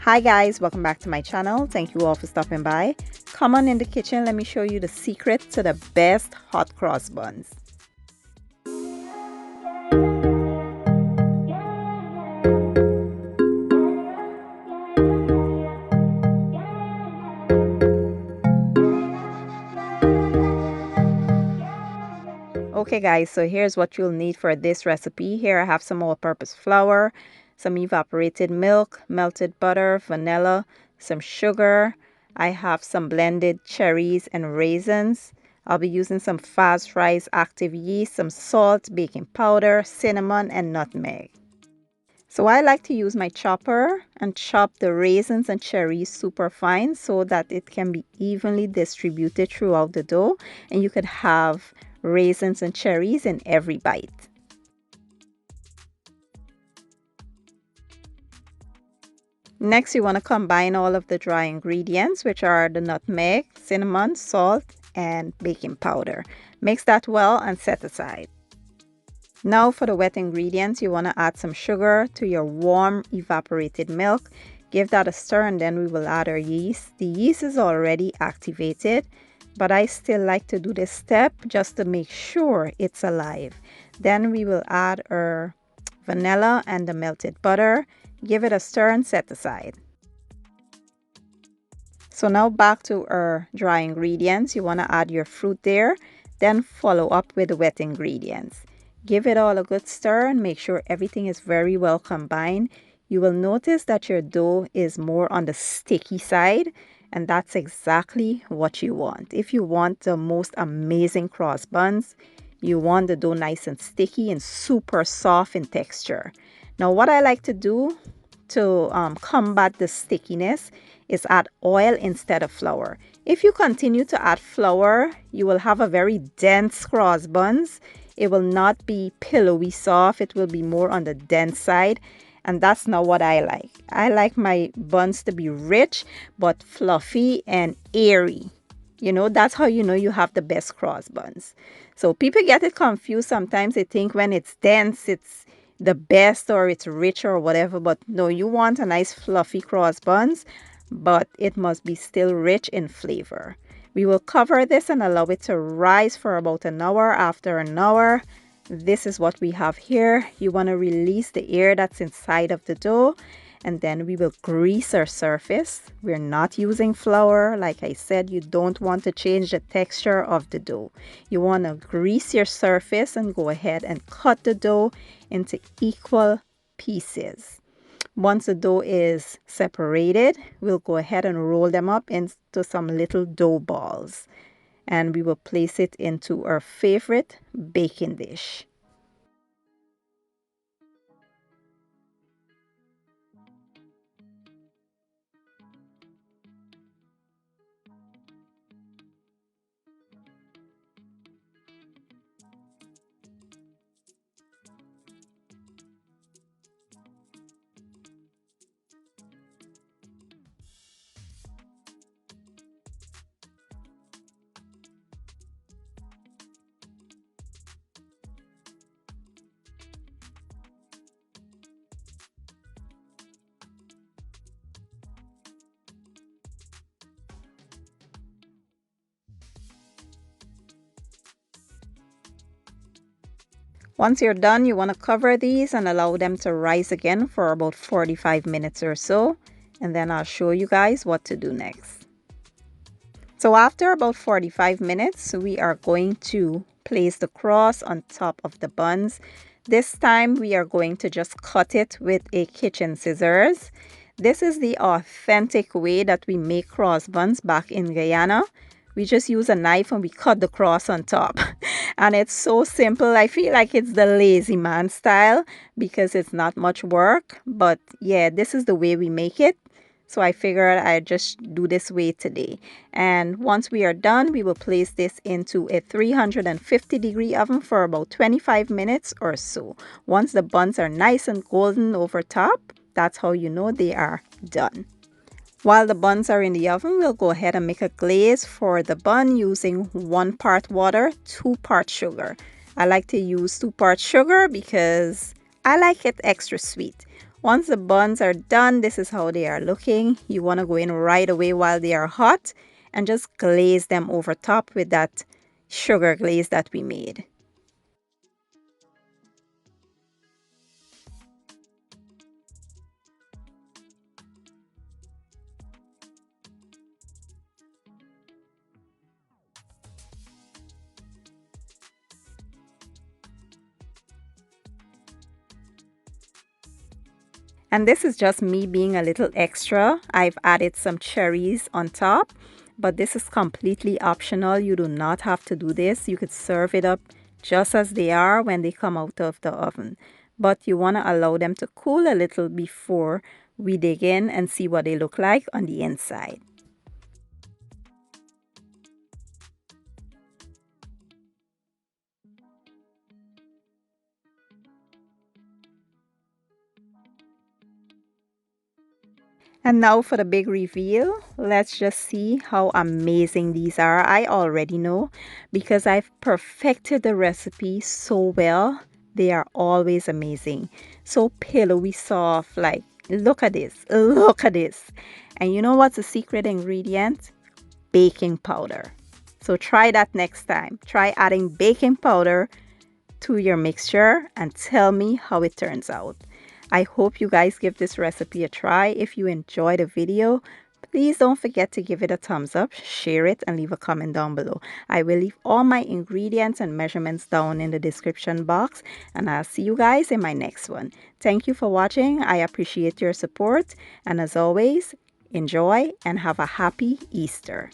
Hi guys, welcome back to my channel. Thank you all for stopping by. Come on in the kitchen, let me show you the secret to the best hot cross buns. Okay guys, so here's what you'll need for this recipe. Here I have some all-purpose flour, some evaporated milk, melted butter, vanilla, some sugar. I have some blended cherries and raisins. I'll be using some fast rise active yeast, some salt, baking powder, cinnamon, and nutmeg. So I like to use my chopper and chop the raisins and cherries super fine so that it can be evenly distributed throughout the dough and you could have raisins and cherries in every bite. Next, you want to combine all of the dry ingredients, which are the nutmeg, cinnamon, salt, and baking powder. Mix that well and set aside. Now for the wet ingredients, you want to add some sugar to your warm evaporated milk. Give that a stir and then we will add our yeast. The yeast is already activated, but I still like to do this step just to make sure it's alive. Then we will add our vanilla and the melted butter. Give it a stir and set aside. So now back to our dry ingredients. You want to add your fruit there, then follow up with the wet ingredients. Give it all a good stir and make sure everything is very well combined. You will notice that your dough is more on the sticky side, and that's exactly what you want. If you want the most amazing cross buns, you want the dough nice and sticky and super soft in texture. Now what I like to do to combat the stickiness is add oil instead of flour. If you continue to add flour, you will have a very dense cross buns. It will not be pillowy soft. It will be more on the dense side. And that's not what I like. I like my buns to be rich, but fluffy and airy. You know, that's how you know you have the best cross buns. So people get it confused sometimes. They think when it's dense, it's the best or it's rich or whatever. But no, you want a nice fluffy cross buns, but it must be still rich in flavor. We will cover this and allow it to rise for about an hour. After an hour, this is what we have here. You want to release the air that's inside of the dough, and then we will grease our surface. We're not using flour. Like I said, you don't want to change the texture of the dough. You want to grease your surface and go ahead and cut the dough into equal pieces. Once the dough is separated, we'll go ahead and roll them up into some little dough balls. And we will place it into our favorite baking dish. Once you're done, you want to cover these and allow them to rise again for about 45 minutes or so. And then I'll show you guys what to do next. So after about 45 minutes, we are going to place the cross on top of the buns. This time we are going to just cut it with a kitchen scissors. This is the authentic way that we make cross buns back in Guyana. We just use a knife and we cut the cross on top. And it's so simple. I feel like it's the lazy man style because it's not much work. But yeah, this is the way we make it. So I figured I'd just do this way today. And once we are done, we will place this into a 350-degree oven for about 25 minutes or so. Once the buns are nice and golden over top, that's how you know they are done. While the buns are in the oven, we'll go ahead and make a glaze for the bun using 1 part water, 2 parts sugar. I like to use 2 parts sugar because I like it extra sweet. Once the buns are done, this is how they are looking. You want to go in right away while they are hot and just glaze them over top with that sugar glaze that we made. And this is just me being a little extra. I've added some cherries on top, but this is completely optional. You do not have to do this. You could serve it up just as they are when they come out of the oven. But you want to allow them to cool a little before we dig in and see what they look like on the inside. And now for the big reveal. Let's just see how amazing these are. I already know because I've perfected the recipe so well. They are always amazing. So pillowy soft, like look at this, look at this. And you know what's the secret ingredient? Baking powder. So try that next time. Try adding baking powder to your mixture and tell me how it turns out. I hope you guys give this recipe a try. If you enjoyed the video, please don't forget to give it a thumbs up, share it, and leave a comment down below. I will leave all my ingredients and measurements down in the description box, and I'll see you guys in my next one. Thank you for watching. I appreciate your support, and as always, enjoy and have a happy Easter.